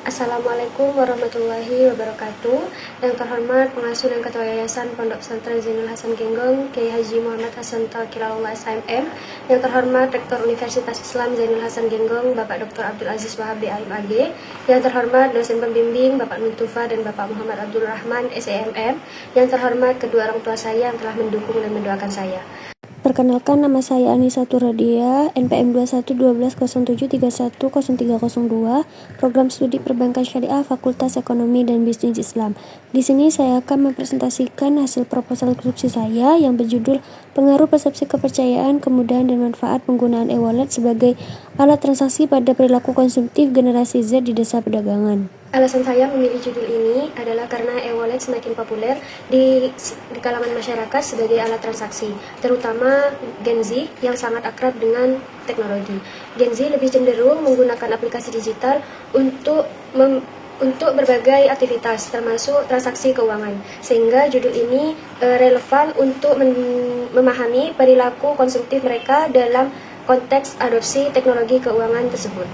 Assalamualaikum warahmatullahi wabarakatuh. Yang terhormat pengasuh dan ketua Yayasan Pondok Pesantren Zainul Hasan Genggong, Kiai Haji Muhammad Hasan Tauhidillah SMM. Yang terhormat Rektor Universitas Islam Zainul Hasan Genggong, Bapak Dr. Abdul Aziz Wahab DAIMAG. Yang terhormat dosen pembimbing Bapak Mintufa dan Bapak Muhammad Abdul Rahman SEMM. Yang terhormat kedua orang tua saya yang telah mendukung dan mendoakan saya. Perkenalkan, nama saya Anissa Turadia, NPM 211207310302, Program Studi Perbankan Syariah, Fakultas Ekonomi dan Bisnis Islam. Di sini saya akan mempresentasikan hasil proposal skripsi saya yang berjudul Pengaruh Persepsi Kepercayaan, Kemudahan dan Manfaat Penggunaan e-wallet sebagai alat transaksi pada perilaku konsumtif generasi Z di desa perdagangan. Alasan saya memilih judul ini adalah karena e-wallet semakin populer di kalangan masyarakat sebagai alat transaksi, terutama Gen Z yang sangat akrab dengan teknologi. Gen Z lebih cenderung menggunakan aplikasi digital untuk berbagai aktivitas, termasuk transaksi keuangan, sehingga judul ini relevan untuk memahami perilaku konsumtif mereka dalam konteks adopsi teknologi keuangan tersebut.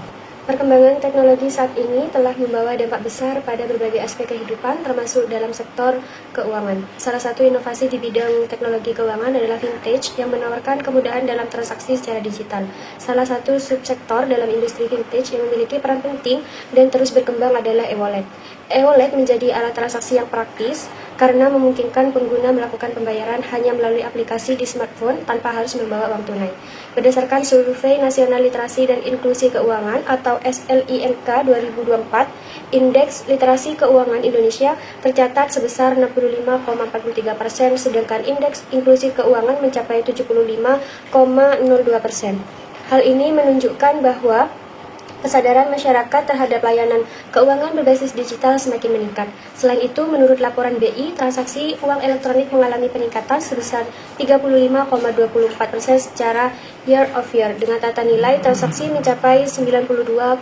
Perkembangan teknologi saat ini telah membawa dampak besar pada berbagai aspek kehidupan, termasuk dalam sektor keuangan. Salah satu inovasi di bidang teknologi keuangan adalah vintage yang menawarkan kemudahan dalam transaksi secara digital. Salah satu subsektor dalam industri vintage yang memiliki peran penting dan terus berkembang adalah e-wallet. E-wallet menjadi alat transaksi yang praktis karena memungkinkan pengguna melakukan pembayaran hanya melalui aplikasi di smartphone tanpa harus membawa uang tunai. Berdasarkan Survei Nasional Literasi dan Inklusi Keuangan atau SLINK 2024, Indeks Literasi Keuangan Indonesia tercatat sebesar 65,43%, sedangkan Indeks Inklusi Keuangan mencapai 75,02%. Hal ini menunjukkan bahwa kesadaran masyarakat terhadap layanan keuangan berbasis digital semakin meningkat. Selain itu, menurut laporan BI, transaksi uang elektronik mengalami peningkatan sebesar 35,24% secara year of year, dengan tata nilai transaksi mencapai 92,79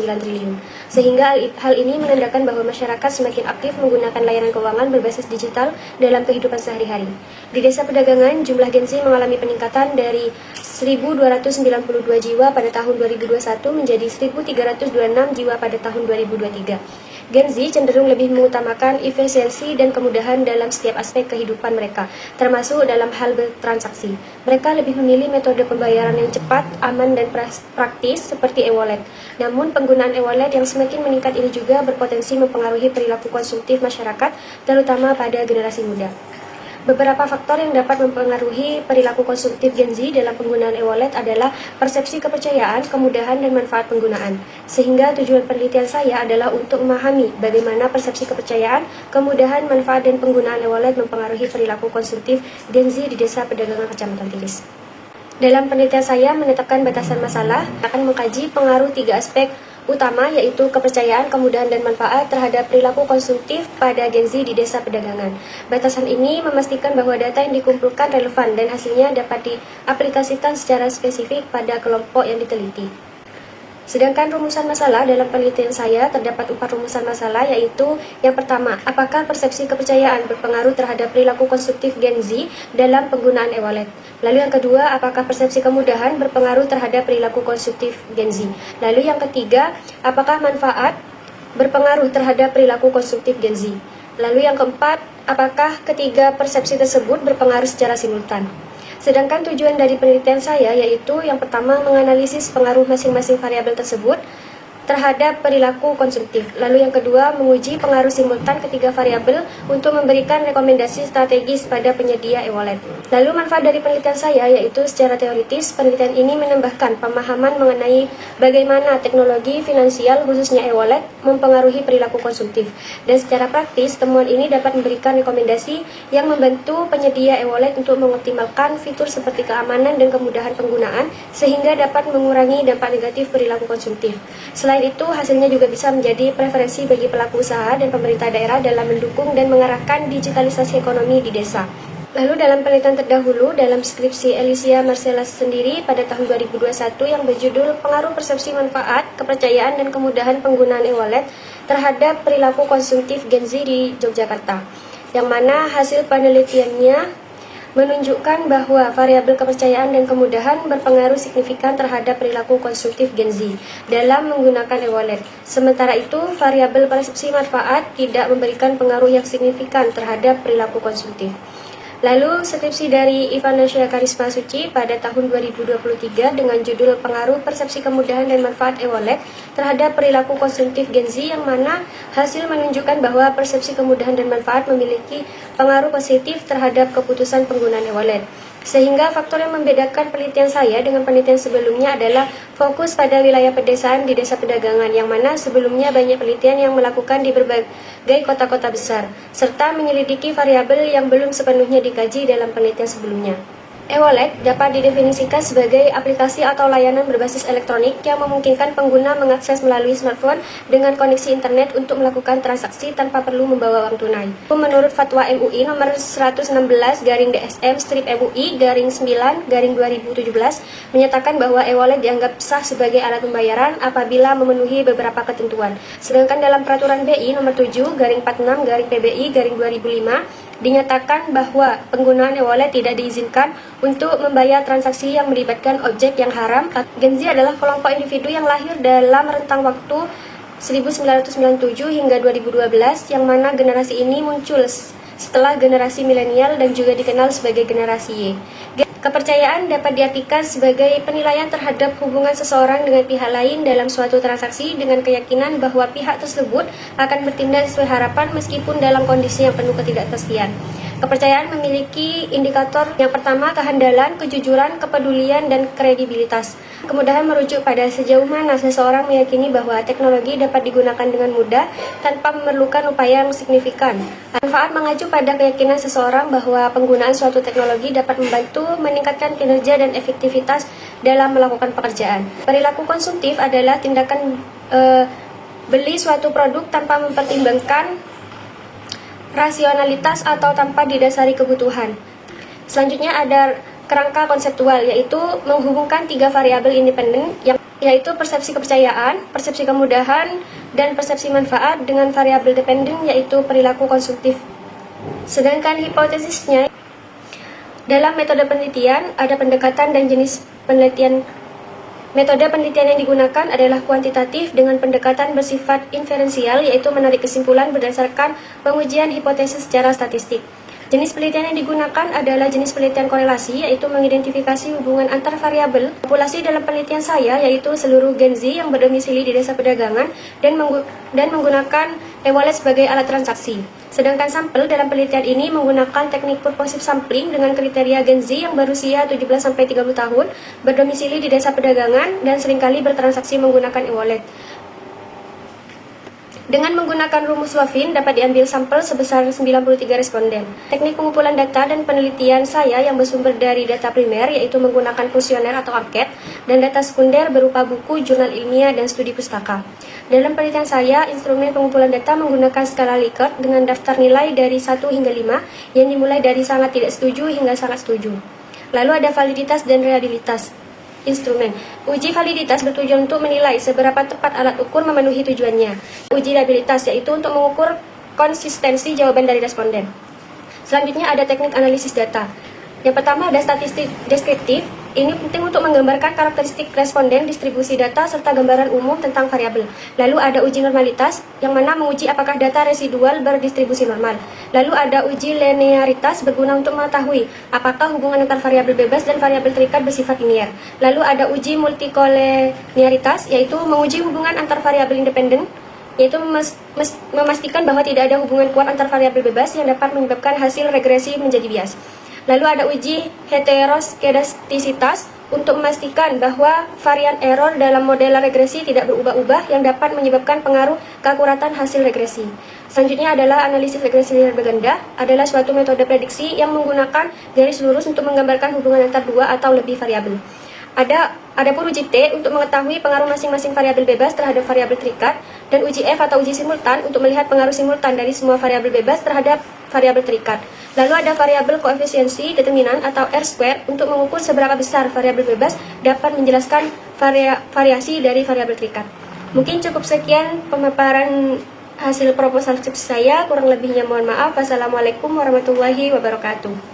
triliun. Sehingga hal ini menandakan bahwa masyarakat semakin aktif menggunakan layanan keuangan berbasis digital dalam kehidupan sehari-hari. Di desa perdagangan, jumlah Gen Z mengalami peningkatan dari 1.292 jiwa pada tahun 2021 menjadi 1.326 jiwa pada tahun 2023. Gen Z cenderung lebih mengutamakan efisiensi dan kemudahan dalam setiap aspek kehidupan mereka, termasuk dalam hal bertransaksi. Mereka lebih memilih metode pembayaran yang cepat, aman, dan praktis seperti e-wallet. Namun, penggunaan e-wallet yang semakin meningkat ini juga berpotensi mempengaruhi perilaku konsumtif masyarakat, terutama pada generasi muda. Beberapa faktor yang dapat mempengaruhi perilaku konsumtif Gen Z dalam penggunaan e-wallet adalah persepsi kepercayaan, kemudahan, dan manfaat penggunaan. Sehingga tujuan penelitian saya adalah untuk memahami bagaimana persepsi kepercayaan, kemudahan, manfaat, dan penggunaan e-wallet mempengaruhi perilaku konsumtif Gen Z di desa perdagangan Kecamatan Tilis. Dalam penelitian saya menetapkan batasan masalah, akan mengkaji pengaruh 3 aspek utama, yaitu kepercayaan, kemudahan, dan manfaat terhadap perilaku konsumtif pada Gen Z di desa perdagangan. Batasan ini memastikan bahwa data yang dikumpulkan relevan dan hasilnya dapat diaplikasikan secara spesifik pada kelompok yang diteliti. Sedangkan rumusan masalah dalam penelitian saya terdapat 4 rumusan masalah, yaitu yang pertama, apakah persepsi kepercayaan berpengaruh terhadap perilaku konsumtif Gen Z dalam penggunaan e-wallet? Lalu yang kedua, apakah persepsi kemudahan berpengaruh terhadap perilaku konsumtif Gen Z? Lalu yang ketiga, apakah manfaat berpengaruh terhadap perilaku konsumtif Gen Z? Lalu yang keempat, apakah ketiga persepsi tersebut berpengaruh secara simultan? Sedangkan tujuan dari penelitian saya yaitu yang pertama, menganalisis pengaruh masing-masing variabel tersebut terhadap perilaku konsumtif. Lalu yang kedua, menguji pengaruh simultan ketiga variabel untuk memberikan rekomendasi strategis pada penyedia e-wallet. Lalu manfaat dari penelitian saya yaitu secara teoritis, penelitian ini menambahkan pemahaman mengenai bagaimana teknologi finansial khususnya e-wallet mempengaruhi perilaku konsumtif. Dan secara praktis, temuan ini dapat memberikan rekomendasi yang membantu penyedia e-wallet untuk mengoptimalkan fitur seperti keamanan dan kemudahan penggunaan sehingga dapat mengurangi dampak negatif perilaku konsumtif. Selain itu, hasilnya juga bisa menjadi preferensi bagi pelaku usaha dan pemerintah daerah dalam mendukung dan mengarahkan digitalisasi ekonomi di desa. Lalu dalam penelitian terdahulu, dalam skripsi Alicia Marcellus sendiri pada tahun 2021 yang berjudul Pengaruh Persepsi Manfaat, Kepercayaan, dan Kemudahan Penggunaan e-wallet terhadap Perilaku Konsumtif Gen Z di Yogyakarta, yang mana hasil penelitiannya menunjukkan bahwa variabel kepercayaan dan kemudahan berpengaruh signifikan terhadap perilaku konsumtif Gen Z dalam menggunakan e-wallet. Sementara itu, variabel persepsi manfaat tidak memberikan pengaruh yang signifikan terhadap perilaku konsumtif. Lalu, skripsi dari Ivanasya Karisma Suci pada tahun 2023 dengan judul Pengaruh Persepsi Kemudahan dan Manfaat e-wallet terhadap Perilaku Konsumtif Gen Z, yang mana hasil menunjukkan bahwa persepsi kemudahan dan manfaat memiliki pengaruh positif terhadap keputusan penggunaan e-wallet. Sehingga faktor yang membedakan penelitian saya dengan penelitian sebelumnya adalah fokus pada wilayah pedesaan di desa pedagangan, yang mana sebelumnya banyak penelitian yang melakukan di berbagai kota-kota besar, serta menyelidiki variabel yang belum sepenuhnya dikaji dalam penelitian sebelumnya. E-wallet dapat didefinisikan sebagai aplikasi atau layanan berbasis elektronik yang memungkinkan pengguna mengakses melalui smartphone dengan koneksi internet untuk melakukan transaksi tanpa perlu membawa uang tunai. Menurut Fatwa MUI nomor 116/DSM-MUI-9/2017 menyatakan bahwa e-wallet dianggap sah sebagai alat pembayaran apabila memenuhi beberapa ketentuan. Sedangkan dalam Peraturan BI nomor 7/46/PBI/2005 dinyatakan bahwa penggunaan e-wallet tidak diizinkan untuk membayar transaksi yang melibatkan objek yang haram. Gen Z adalah kelompok individu yang lahir dalam rentang waktu 1997 hingga 2012, yang mana generasi ini muncul setelah generasi milenial dan juga dikenal sebagai generasi Y. Kepercayaan dapat diartikan sebagai penilaian terhadap hubungan seseorang dengan pihak lain dalam suatu transaksi dengan keyakinan bahwa pihak tersebut akan bertindak sesuai harapan meskipun dalam kondisi yang penuh ketidakpastian. Kepercayaan memiliki indikator yang pertama, kehandalan, kejujuran, kepedulian, dan kredibilitas. Kemudahan merujuk pada sejauh mana seseorang meyakini bahwa teknologi dapat digunakan dengan mudah tanpa memerlukan upaya yang signifikan. Manfaat mengacu pada keyakinan seseorang bahwa penggunaan suatu teknologi dapat membantu meningkatkan kinerja dan efektivitas dalam melakukan pekerjaan. Perilaku konsumtif adalah tindakan beli suatu produk tanpa mempertimbangkan rasionalitas atau tanpa didasari kebutuhan. Selanjutnya ada kerangka konseptual, yaitu menghubungkan tiga variabel independen, yaitu persepsi kepercayaan, persepsi kemudahan, dan persepsi manfaat dengan variabel dependen, yaitu perilaku konsumtif. Sedangkan hipotesisnya, dalam metode penelitian ada pendekatan dan jenis penelitian. Metode penelitian yang digunakan adalah kuantitatif dengan pendekatan bersifat inferensial, yaitu menarik kesimpulan berdasarkan pengujian hipotesis secara statistik. Jenis penelitian yang digunakan adalah jenis penelitian korelasi, yaitu mengidentifikasi hubungan antar variabel populasi. Dalam penelitian saya, yaitu seluruh Gen Z yang berdomisili di desa pedagangan dan menggunakan e-wallet sebagai alat transaksi. Sedangkan sampel dalam penelitian ini menggunakan teknik purposive sampling dengan kriteria Gen Z yang berusia 17-30 tahun, berdomisili di desa pedagangan, dan seringkali bertransaksi menggunakan e-wallet. Dengan menggunakan rumus Wavin dapat diambil sampel sebesar 93 responden. Teknik pengumpulan data dan penelitian saya yang bersumber dari data primer, yaitu menggunakan kuesioner atau anket, dan data sekunder berupa buku, jurnal ilmiah, dan studi pustaka. Dalam penelitian saya, instrumen pengumpulan data menggunakan skala Likert dengan daftar nilai dari 1 hingga 5 yang dimulai dari sangat tidak setuju hingga sangat setuju. Lalu ada validitas dan reliabilitas instrumen. Uji validitas bertujuan untuk menilai seberapa tepat alat ukur memenuhi tujuannya. Uji reliabilitas yaitu untuk mengukur konsistensi jawaban dari responden. Selanjutnya ada teknik analisis data. Yang pertama ada statistik deskriptif. Ini penting untuk menggambarkan karakteristik responden, distribusi data, serta gambaran umum tentang variabel. Lalu ada uji normalitas, yang mana menguji apakah data residual berdistribusi normal. Lalu ada uji linearitas, berguna untuk mengetahui apakah hubungan antar variabel bebas dan variabel terikat bersifat linear. Lalu ada uji multikoleniaritas, yaitu menguji hubungan antar variabel independen, yaitu memastikan bahwa tidak ada hubungan kuat antar variabel bebas yang dapat menyebabkan hasil regresi menjadi bias. Lalu ada uji heteroskedastisitas untuk memastikan bahwa varian error dalam model regresi tidak berubah-ubah yang dapat menyebabkan pengaruh keakuratan hasil regresi. Selanjutnya adalah analisis regresi linear berganda, adalah suatu metode prediksi yang menggunakan garis lurus untuk menggambarkan hubungan antar dua atau lebih variabel. Adapun uji T untuk mengetahui pengaruh masing-masing variabel bebas terhadap variabel terikat, dan uji F atau uji simultan untuk melihat pengaruh simultan dari semua variabel bebas terhadap variabel terikat. Lalu ada variabel koefisiensi determinan atau R-square untuk mengukur seberapa besar variabel bebas dapat menjelaskan variasi dari variabel terikat. Mungkin cukup sekian pemaparan hasil proposal skripsi saya, kurang lebihnya mohon maaf. Wassalamualaikum warahmatullahi wabarakatuh.